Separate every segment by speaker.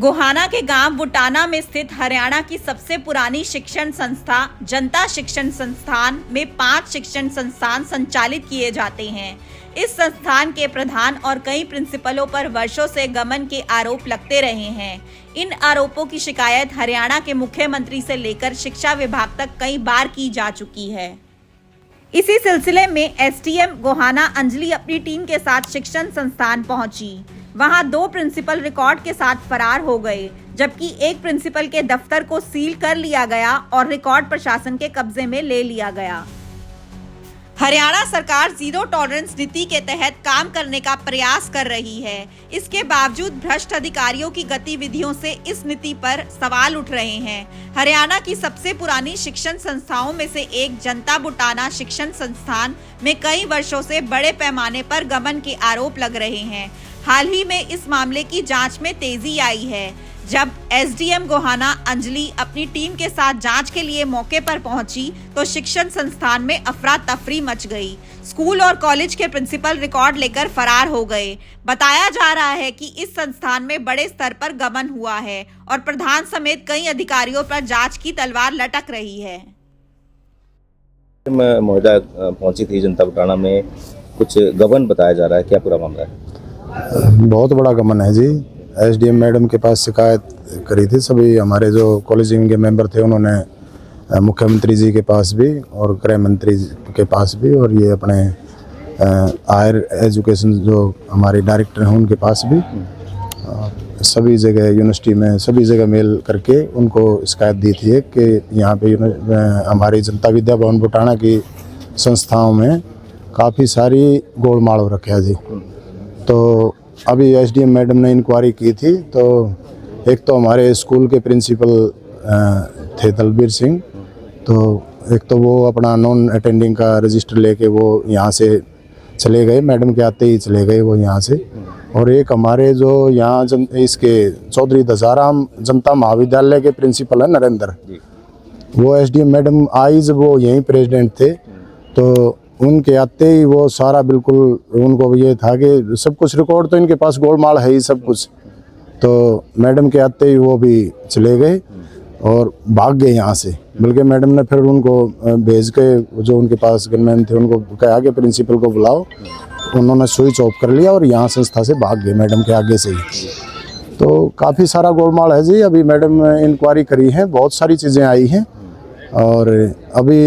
Speaker 1: गोहाना के गांव बुटाना में स्थित हरियाणा की सबसे पुरानी शिक्षण संस्था जनता शिक्षण संस्थान में 5 शिक्षण संस्थान संचालित किए जाते हैं। इस संस्थान के प्रधान और कई प्रिंसिपलों पर वर्षों से गबन के आरोप लगते रहे हैं। इन आरोपों की शिकायत हरियाणा के मुख्यमंत्री से लेकर शिक्षा विभाग तक कई बार की जा चुकी है। इसी सिलसिले में एसडीएम गोहाना अंजलि अपनी टीम के साथ शिक्षण संस्थान पहुंची। वहां 2 प्रिंसिपल रिकॉर्ड के साथ फरार हो गए, जबकि एक प्रिंसिपल के दफ्तर को सील कर लिया गया और रिकॉर्ड प्रशासन के कब्जे में ले लिया गया। हरियाणा सरकार जीरो टॉलरेंस नीति के तहत काम करने का प्रयास कर रही है। इसके बावजूद भ्रष्ट अधिकारियों की गतिविधियों से इस नीति पर सवाल उठ रहे हैं। हरियाणा की सबसे पुरानी शिक्षण संस्थाओं में से एक जनता बुटाना शिक्षण संस्थान में कई वर्षों से बड़े पैमाने पर गबन के आरोप लग रहे हैं। हाल ही में इस मामले की जांच में तेजी आई है, जब एसडीएम गोहाना अंजलि अपनी टीम के साथ जांच के लिए मौके पर पहुंची तो शिक्षण संस्थान में अफरा तफरी मच गई। स्कूल और कॉलेज के प्रिंसिपल रिकॉर्ड लेकर फरार हो गए। बताया जा रहा है कि इस संस्थान में बड़े स्तर पर गबन हुआ है और प्रधान समेत कई अधिकारियों पर जांच की तलवार लटक रही है।
Speaker 2: महोदय पहुंची थी जनता बुटाना में, कुछ गबन बताया जा रहा है, क्या पूरा मामला है?
Speaker 3: बहुत बड़ा गबन है जी। एसडीएम मैडम के पास शिकायत करी थी। सभी हमारे जो कॉलेज विंग के मेंबर थे उन्होंने मुख्यमंत्री जी के पास भी और गृह मंत्री के पास भी और ये अपने हायर एजुकेशन जो हमारे डायरेक्टर हैं उनके पास भी सभी जगह यूनिवर्सिटी में सभी जगह मेल करके उनको शिकायत दी थी कि यहाँ पे हमारी जनता विद्या भवन बुटाना की संस्थाओं में काफ़ी सारी गोलमाल हो रखा है जी। तो अभी एसडीएम मैडम ने इंक्वायरी की थी तो एक तो हमारे स्कूल के प्रिंसिपल थे दलबीर सिंह, तो एक तो वो अपना नॉन अटेंडिंग का रजिस्टर लेके वो यहाँ से चले गए, मैडम के आते ही चले गए वो यहाँ से। और एक हमारे जो यहाँ इसके चौधरी दसाराम जनता महाविद्यालय के प्रिंसिपल है नरेंद्र, वो एसडीएम मैडम आई जब वो यहीं प्रेसिडेंट थे तो उनके आते ही वो सारा बिल्कुल उनको ये था कि सब कुछ रिकॉर्ड तो इनके पास गोलमाल है ही सब कुछ, तो मैडम के आते ही वो भी चले गए और भाग गए यहाँ से। बल्कि मैडम ने फिर उनको भेज के जो उनके पास गनमैन थे उनको कहा कि प्रिंसिपल को बुलाओ, उन्होंने स्विच ऑफ कर लिया और यहाँ संस्था से भाग गए मैडम के आगे से ही। तो काफ़ी सारा गोलमाल है जी। अभी मैडम इंक्वायरी करी है, बहुत सारी चीज़ें आई हैं और अभी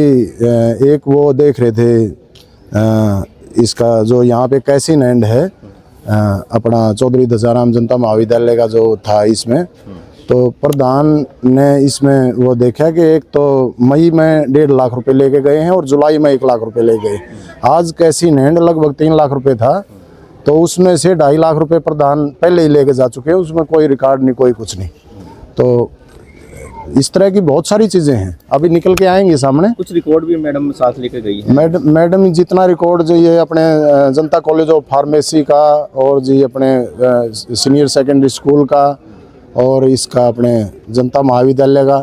Speaker 3: एक वो देख रहे थे इसका जो यहाँ पे कैसिन एंड है अपना चौधरी दसाराम जनता महाविद्यालय का जो था, इसमें तो प्रधान ने इसमें वो देखा कि एक तो मई में 1.5 लाख रुपए लेके गए हैं और जुलाई में 1 लाख रुपए ले गए। आज कैसिन एंड लगभग 3 लाख रुपए था, तो उसमें से 2.5 लाख रुपए प्रधान पहले ही लेके जा चुके हैं, उसमें कोई रिकॉर्ड नहीं कोई कुछ नहीं। तो इस तरह की बहुत सारी चीज़ें हैं, अभी निकल के आएंगे सामने।
Speaker 2: कुछ रिकॉर्ड भी मैडम साथ लेके गई है।
Speaker 3: मैडम जितना रिकॉर्ड जो ये अपने जनता कॉलेज ऑफ फार्मेसी का और जी अपने सीनियर सेकेंडरी स्कूल का और इसका अपने जनता महाविद्यालय का,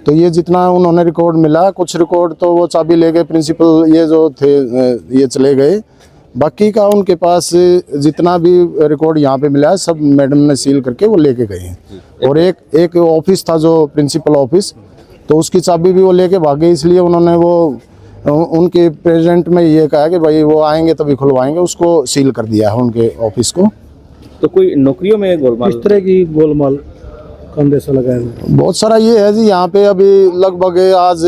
Speaker 3: तो ये जितना उन्होंने रिकॉर्ड मिला, कुछ रिकॉर्ड तो वो चाबी ले गए प्रिंसिपल ये जो थे ये चले गए, बाकी का उनके पास जितना भी रिकॉर्ड यहाँ पे मिला है सब मैडम ने सील करके वो लेके गए हैं। और एक ऑफिस था जो प्रिंसिपल ऑफिस, तो उसकी चाबी भी वो लेके भागे, इसलिए उन्होंने वो उनके प्रेसिडेंट में ये कहा कि भाई वो आएंगे तभी खुलवाएंगे, उसको सील कर दिया है उनके ऑफिस को। तो
Speaker 2: कोई नौकरियों में गोलमाल,
Speaker 4: इस तरह की गोलमाल कम देशा लगा है
Speaker 3: बहुत सारा ये है जी। यहाँ पे अभी लगभग आज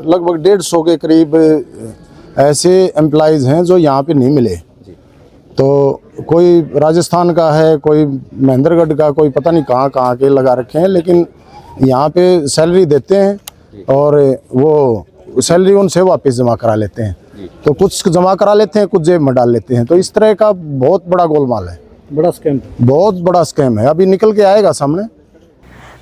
Speaker 3: लगभग 150 के करीब ऐसे एम्प्लॉइज़ हैं जो यहाँ पे नहीं मिले। तो कोई राजस्थान का है, कोई महेंद्रगढ़ का, कोई पता नहीं कहाँ के लगा रखे हैं, लेकिन यहाँ पे सैलरी देते हैं और वो सैलरी उनसे वापस जमा करा लेते हैं। तो कुछ जमा करा लेते हैं, कुछ जेब में डाल लेते हैं। तो इस तरह का बहुत बड़ा गोलमाल है,
Speaker 4: बड़ा स्कैम,
Speaker 3: बहुत बड़ा स्कैम है, अभी निकल के आएगा सामने।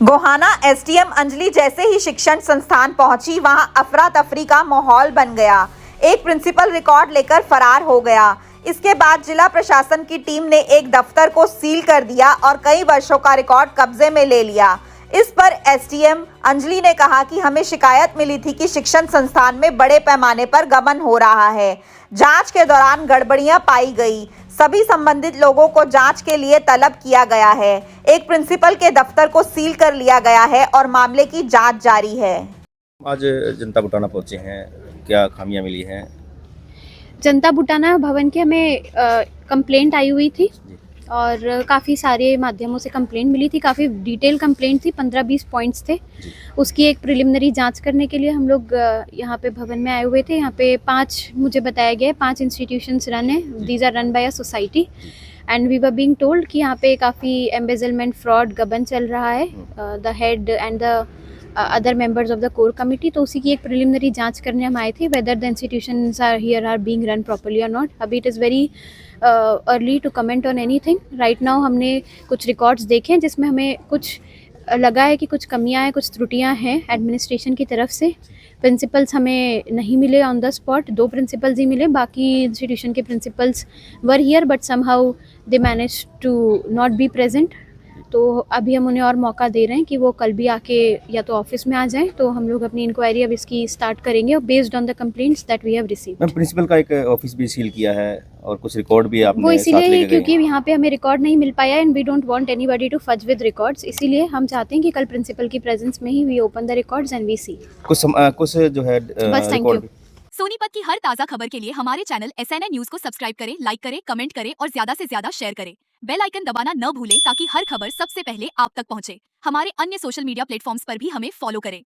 Speaker 1: गोहाना एसडीएम अंजलि जैसे ही शिक्षण संस्थान पहुंची, वहां अफरा तफरी का माहौल बन गया। एक प्रिंसिपल रिकॉर्ड लेकर फरार हो गया। इसके बाद जिला प्रशासन की टीम ने एक दफ्तर को सील कर दिया और कई वर्षों का रिकॉर्ड कब्जे में ले लिया। इस पर एसडीएम अंजलि ने कहा कि हमें शिकायत मिली थी कि शिक्षण संस्थान में बड़े पैमाने पर गबन हो रहा है। जांच के दौरान गड़बड़ियां पाई गई। सभी संबंधित लोगों को जांच के लिए तलब किया गया है। एक प्रिंसिपल के दफ्तर को सील कर लिया गया है और मामले की जांच जारी है।
Speaker 2: आज जनता बुटाना पहुंचे हैं, क्या खामियां मिली हैं?
Speaker 5: जनता बुटाना भवन की हमें कंप्लेंट आई हुई थी और काफ़ी सारे माध्यमों से कंप्लेंट मिली थी। काफ़ी डिटेल कंप्लेंट थी, 15-20 पॉइंट्स थे। उसकी एक प्रिलिमिनरी जांच करने के लिए हम लोग यहाँ पे भवन में आए हुए थे। यहाँ पे 5 मुझे बताया गया है 5 इंस्टीट्यूशंस रन है। These are run by a society and we were being told कि यहाँ पे काफ़ी एम्बेजलमेंट, फ्रॉड, गबन चल रहा है। The head and the other members of the core committee, तो उसी की एक प्रिलिमिनरी जांच करने हम आए थे, whether the institutions are here are being run properly और नॉट। अभी it is very early to comment on anything. Right now हमने कुछ रिकॉर्ड्स देखे हैं जिसमें हमें कुछ लगा है कि कुछ कमियां हैं, कुछ त्रुटियां हैं एडमिनिस्ट्रेशन की तरफ से। प्रिंसिपल्स हमें नहीं मिले ऑन द स्पॉट, 2 प्रिंसिपल्स ही मिले, बाकी इंस्टीट्यूशन के principals were here but somehow they manage to not be present. तो अभी हम उन्हें और मौका दे रहे हैं कि वो कल भी आके या तो ऑफिस में आ जाएं, तो हम लोग अपनी इंक्वायरी अब इसकी स्टार्ट करेंगे based on the complaints that we have received.
Speaker 2: Ma'am, principal का एक ऑफिस भी सील किया है और कुछ रिकॉर्ड भी आपने
Speaker 5: वो
Speaker 2: साथ
Speaker 5: इसीलिए
Speaker 2: लेके गए
Speaker 5: क्योंकि
Speaker 2: हैं।
Speaker 5: यहाँ पे हमें रिकॉर्ड नहीं मिल पाया and we don't want anybody to fudge with records, इसीलिए हम चाहते हैं कि कल प्रिंसिपल की प्रेजेंस में ही we open the records and we see.
Speaker 2: कुछ जो है
Speaker 5: बस, थैंक
Speaker 2: रिकॉर्ड
Speaker 5: यू।
Speaker 6: सोनीपत की हर ताजा खबर के लिए हमारे चैनल SNN न्यूज को सब्सक्राइब करें, लाइक करें, कमेंट करें और ज्यादा से ज्यादा शेयर करें। बेल आइकन दबाना न भूलें ताकि हर खबर सबसे पहले आप तक पहुंचे। हमारे अन्य सोशल मीडिया प्लेटफॉर्म्स पर भी हमें फॉलो करें।